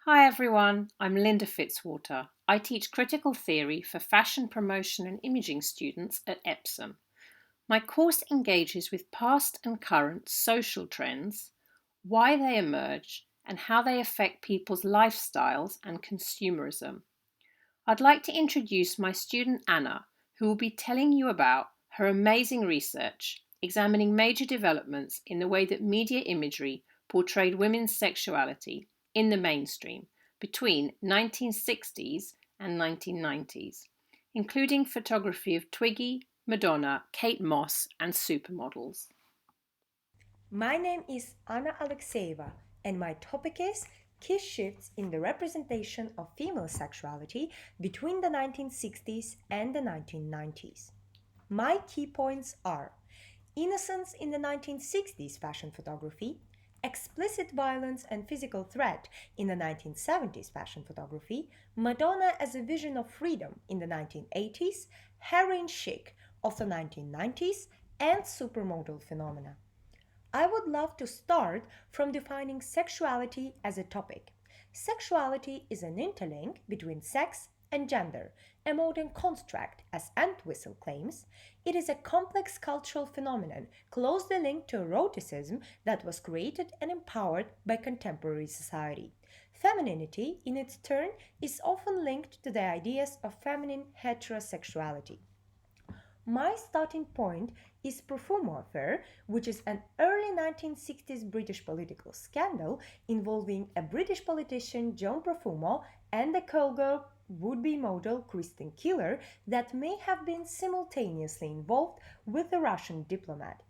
Hi everyone, I'm Linda Fitzwater. I teach critical theory for fashion promotion and imaging students at Epsom. My course engages with past and current social trends, why they emerge, and how they affect people's lifestyles and consumerism. I'd like to introduce my student Anna, who will be telling you about her amazing research examining major developments in the way that media imagery portrayed women's sexuality in the mainstream between 1960s and 1990s, including photography of Twiggy, Madonna, Kate Moss, and supermodels. My name is Anna Aleksejeva, and my topic is key shifts in the representation of female sexuality between the 1960s and the 1990s. My key points are innocence in the 1960s fashion photography, explicit violence and physical threat in the 1970s fashion photography, Madonna as a vision of freedom in the 1980s, heroin chic of the 1990s, and supermodel phenomena. I would love to start from defining sexuality as a topic. Sexuality is an interlink between sex and gender, a modern construct, as Entwistle claims. It is a complex cultural phenomenon closely linked to eroticism that was created and empowered by contemporary society. Femininity, in its turn, is often linked to the ideas of feminine heterosexuality. My starting point is Profumo Affair, which is an early 1960s British political scandal involving a British politician, John Profumo, and a call would-be model, Keeler, that may have been simultaneously involved with a Russian diplomat.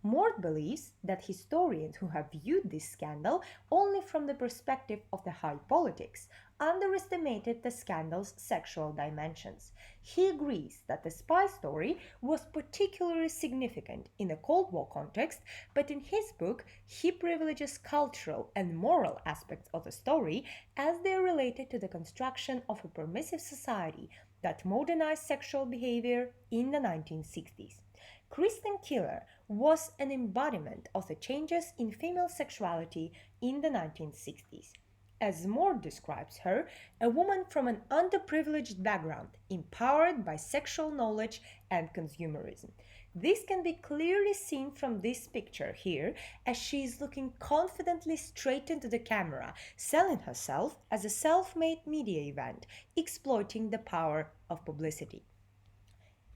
Mort believes that historians who have viewed this scandal only from the perspective of the high politics underestimated the scandal's sexual dimensions. He agrees that the spy story was particularly significant in a Cold War context, but in his book, he privileges cultural and moral aspects of the story as they are related to the construction of a permissive society that modernized sexual behavior in the 1960s. Kristen Keeler was an embodiment of the changes in female sexuality in the 1960s. As Moore describes her, a woman from an underprivileged background, empowered by sexual knowledge and consumerism. This can be clearly seen from this picture here, as she is looking confidently straight into the camera, selling herself as a self made media event, exploiting the power of publicity.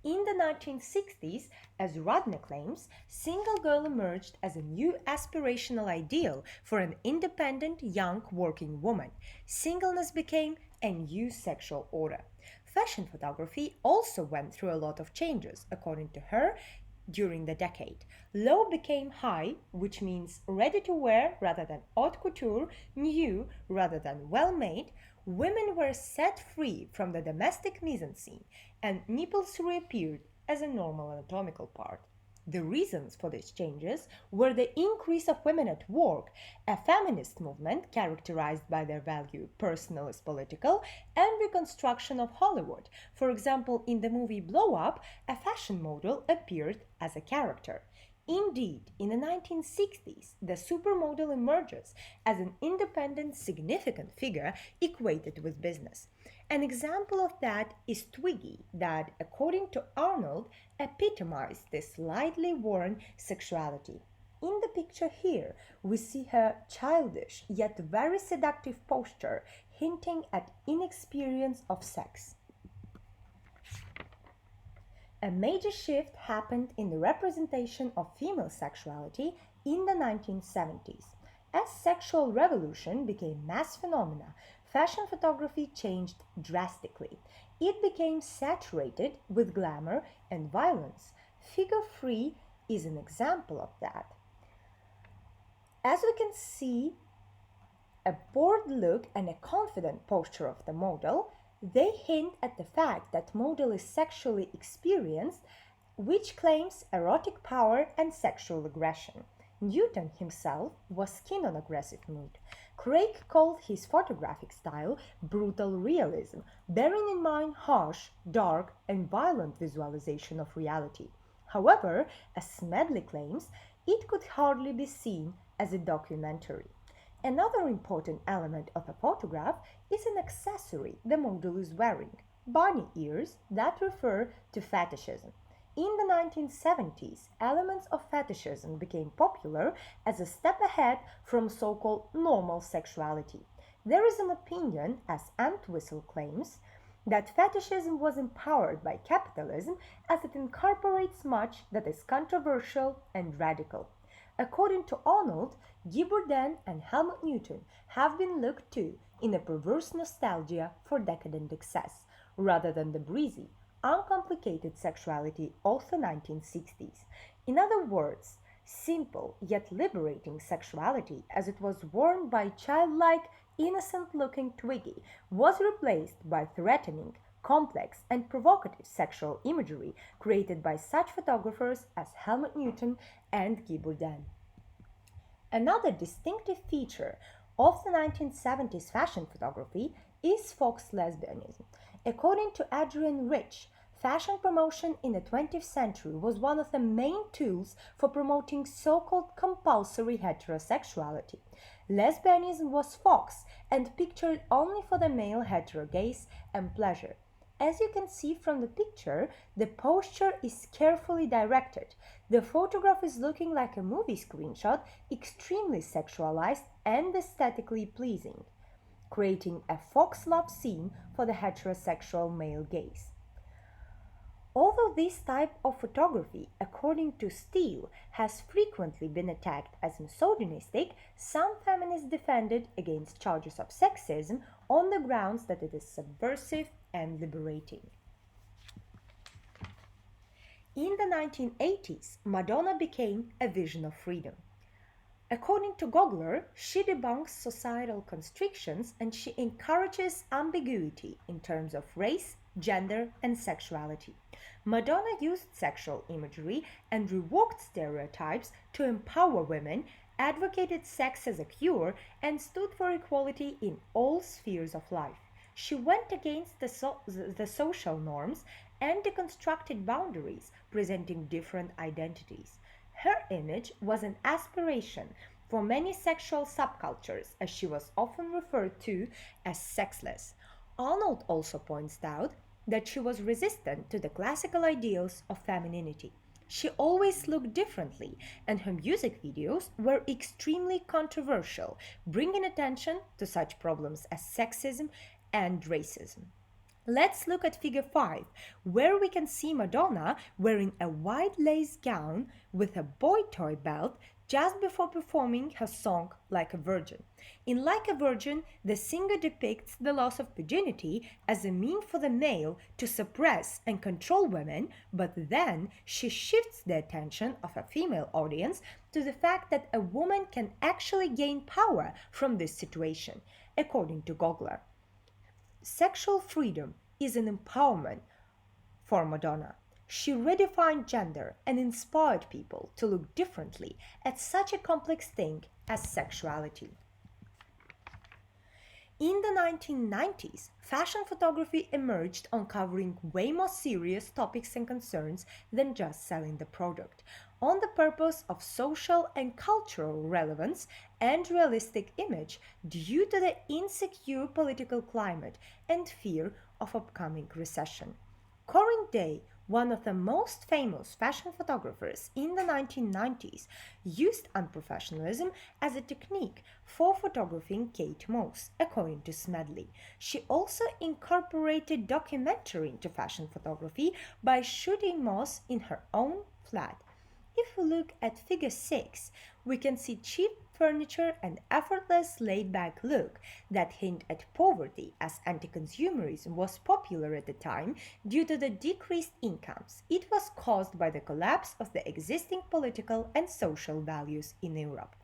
In the 1960s, as Rodney claims, single girl emerged as a new aspirational ideal for an independent young working woman. Singleness became a new sexual order. Fashion photography also went through a lot of changes, according to her, during the decade. Low became high, which means ready to wear rather than haute couture, new rather than well made. Women were set free from the domestic mise en scene, and nipples reappeared as a normal anatomical part. The reasons for these changes were the increase of women at work, a feminist movement characterized by their value personal as political, and reconstruction of Hollywood. For example, in the movie Blow Up, a fashion model appeared as a character. Indeed, in the 1960s, the supermodel emerges as an independent, significant figure equated with business. An example of that is Twiggy, that, according to Arnold, epitomized this lightly worn sexuality. In the picture here, we see her childish yet very seductive posture, hinting at inexperience of sex. A major shift happened in the representation of female sexuality in the 1970s. As sexual revolution became mass phenomena, fashion photography changed drastically. It became saturated with glamour and violence. Figure Free is an example of that. As we can see, a bored look and a confident posture of the model, they hint at the fact that model is sexually experienced, which claims erotic power and sexual aggression. Newton himself was keen on aggressive mood. Craig called his photographic style brutal realism, bearing in mind harsh, dark, and violent visualization of reality. However, as Smedley claims, it could hardly be seen as a documentary. Another important element of a photograph is an accessory the model is wearing, bunny ears that refer to fetishism. In the 1970s, elements of fetishism became popular as a step ahead from so-called normal sexuality. There is an opinion, as Entwistle claims, that fetishism was empowered by capitalism as it incorporates much that is controversial and radical. According to Arnold, Gibberden and Helmut Newton have been looked to in a perverse nostalgia for decadent excess, rather than the breezy, uncomplicated sexuality of the 1960s. In other words, simple yet liberating sexuality, as it was worn by childlike, innocent looking Twiggy, was replaced by threatening, complex, and provocative sexual imagery created by such photographers as Helmut Newton and Gibberden. Another distinctive feature of the 1970s fashion photography is Fox lesbianism. According to Adrienne Rich, fashion promotion in the 20th century was one of the main tools for promoting so-called compulsory heterosexuality. Lesbianism was Fox and pictured only for the male hetero gaze and pleasure. As you can see from the picture, the posture is carefully directed. The photograph is looking like a movie screenshot, extremely sexualized and aesthetically pleasing, creating a Fox love scene for the heterosexual male gaze. Although this type of photography, according to Steele, has frequently been attacked as misogynistic, some feminists defended against charges of sexism on the grounds that it is subversive and liberating. In the 1980s, Madonna became a vision of freedom. According to Gogler, she debunks societal constrictions and she encourages ambiguity in terms of race, gender, and sexuality. Madonna used sexual imagery and revoked stereotypes to empower women, advocated sex as a cure, and stood for equality in all spheres of life. She went against the social norms and deconstructed boundaries, presenting different identities. Her image was an aspiration for many sexual subcultures, as she was often referred to as sexless. Arnold also points out that she was resistant to the classical ideals of femininity. She always looked differently, and her music videos were extremely controversial, bringing attention to such problems as sexism and racism. Let's look at figure 5, where we can see Madonna wearing a white lace gown with a boy toy belt just before performing her song Like a Virgin. In Like a Virgin, the singer depicts the loss of virginity as a means for the male to suppress and control women, but then she shifts the attention of a female audience to the fact that a woman can actually gain power from this situation, according to Gogler. Sexual freedom is an empowerment for Madonna. She redefined gender and inspired people to look differently at such a complex thing as sexuality. In the 1990s, fashion photography emerged, uncovering way more serious topics and concerns than just selling the product, on the purpose of social and cultural relevance and realistic image due to the insecure political climate and fear of upcoming recession. Corinne Day, one of the most famous fashion photographers in the 1990s, used unprofessionalism as a technique for photographing Kate Moss, according to Smedley. She also incorporated documentary into fashion photography by shooting Moss in her own flat. If we look at figure 6, we can see cheap furniture and effortless laid-back look that hint at poverty, as anti-consumerism was popular at the time due to the decreased incomes. It was caused by the collapse of the existing political and social values in Europe.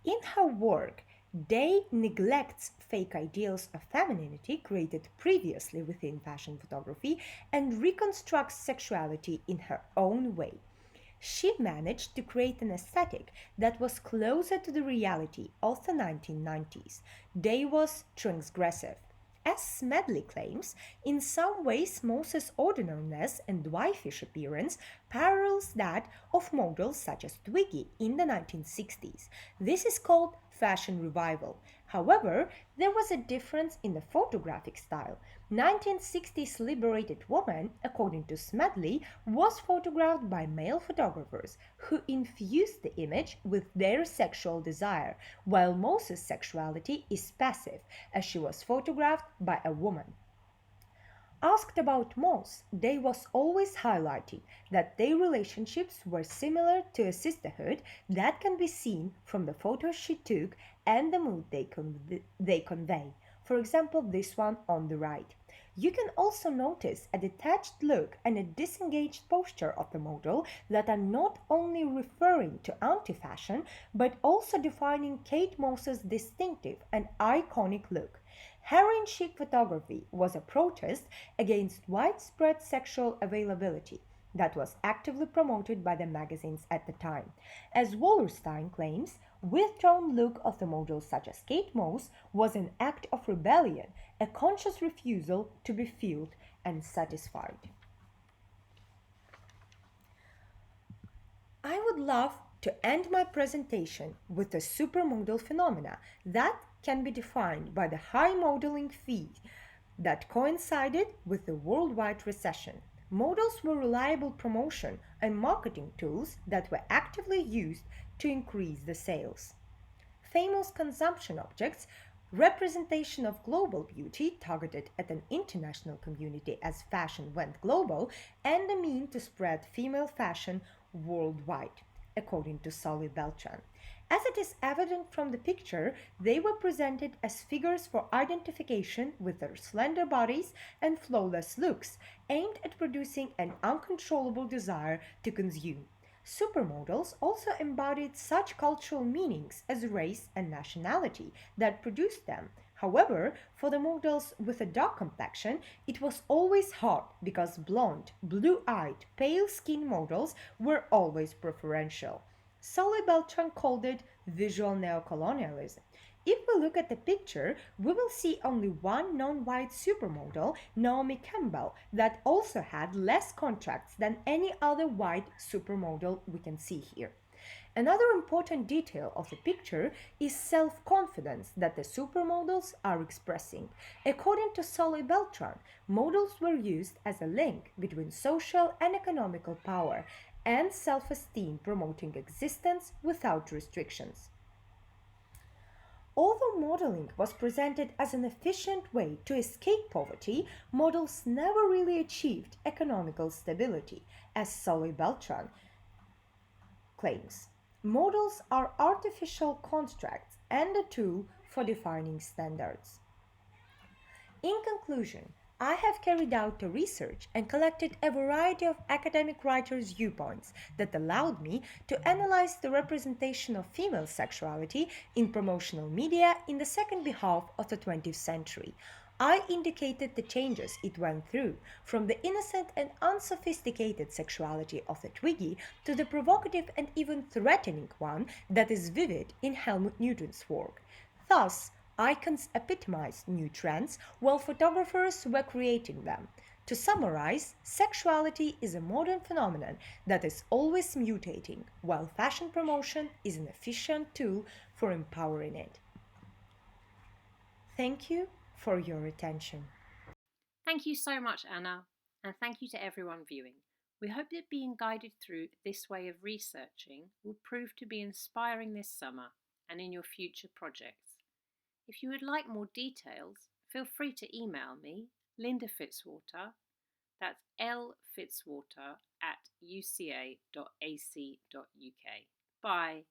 In her work, Day neglects fake ideals of femininity created previously within fashion photography and reconstructs sexuality in her own way. She managed to create an aesthetic that was closer to the reality of the 1990s. Day was transgressive. As Smedley claims, in some ways Moss's ordinariness and waifish appearance parallels that of models such as Twiggy in the 1960s. This is called fashion revival. However, there was a difference in the photographic style. 1960s liberated woman, according to Smedley, was photographed by male photographers who infused the image with their sexual desire, while Moses' sexuality is passive, as she was photographed by a woman. Asked about Moss, Day was always highlighting that their relationships were similar to a sisterhood that can be seen from the photos she took and the mood they convey. For example, this one on the right. You can also notice a detached look and a disengaged posture of the model that are not only referring to anti-fashion but also defining Kate Moss's distinctive and iconic look. Heroin chic photography was a protest against widespread sexual availability that was actively promoted by the magazines at the time. As Wallerstein claims, withdrawn look of the models such as Kate Moss was an act of rebellion, a conscious refusal to be filled and satisfied. I would love to end my presentation with the supermodel phenomena that can be defined by the high modeling fee that coincided with the worldwide recession. Models were reliable promotion and marketing tools that were actively used to increase the sales. Famous consumption objects, representation of global beauty targeted at an international community as fashion went global, and a mean to spread female fashion worldwide, according to Solly Beltran. As it is evident from the picture, they were presented as figures for identification with their slender bodies and flawless looks, aimed at producing an uncontrollable desire to consume. Supermodels also embodied such cultural meanings as race and nationality that produced them. However, for the models with a dark complexion, it was always hot because blonde, blue-eyed, pale-skinned models were always preferential. Sully Beltran called it visual neocolonialism. If we look at the picture, we will see only one non-white supermodel, Naomi Campbell, that also had less contracts than any other white supermodel we can see here. Another important detail of the picture is self-confidence that the supermodels are expressing. According to Solly Beltran, models were used as a link between social and economical power and self-esteem, promoting existence without restrictions. Although modeling was presented as an efficient way to escape poverty, models never really achieved economical stability, as Solly Beltran claims. Models are artificial constructs and a tool for defining standards. In conclusion, I have carried out a research and collected a variety of academic writers' viewpoints that allowed me to analyze the representation of female sexuality in promotional media in the second half of the 20th century. I indicated the changes it went through, from the innocent and unsophisticated sexuality of the Twiggy to the provocative and even threatening one that is vivid in Helmut Newton's work. Thus, icons epitomized new trends while photographers were creating them. To summarize, sexuality is a modern phenomenon that is always mutating, while fashion promotion is an efficient tool for empowering it. Thank you for your attention. Thank you so much, Anna, and thank you to everyone viewing. We hope that being guided through this way of researching will prove to be inspiring this summer and in your future projects. If you would like more details, feel free to email me, Linda Fitzwater, that's lfitzwater@uca.ac.uk. Bye.